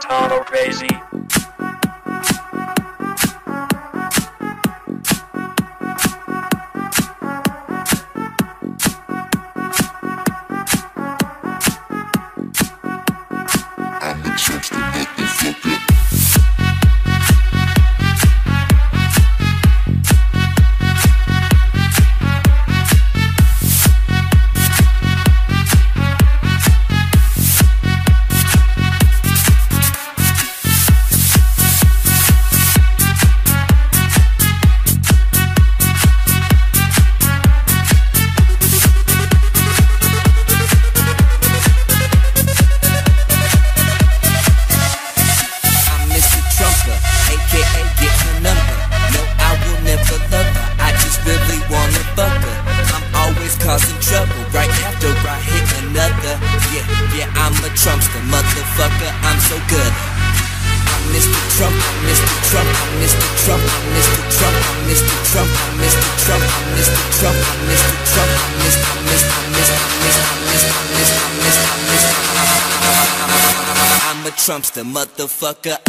Montana Razy. Causing trouble right after I hit another. Yeah, I'm a Trumpster, motherfucker, I'm so good. I'm Mr. Trump, I'm Mr. Trump, I'm Mr. Trump, I'm Mr. Trump, I'm Mr. Trump, I'm Mr. Trump, I'm Mr. Trump, I'm Mr. Trump, I'm Mr. I'm a Trumpster, motherfucker.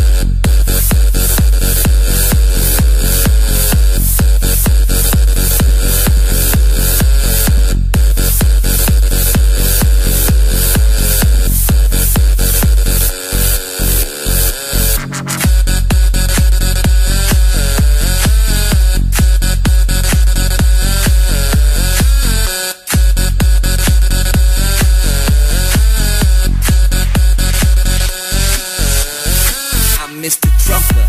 Mr. Trumper,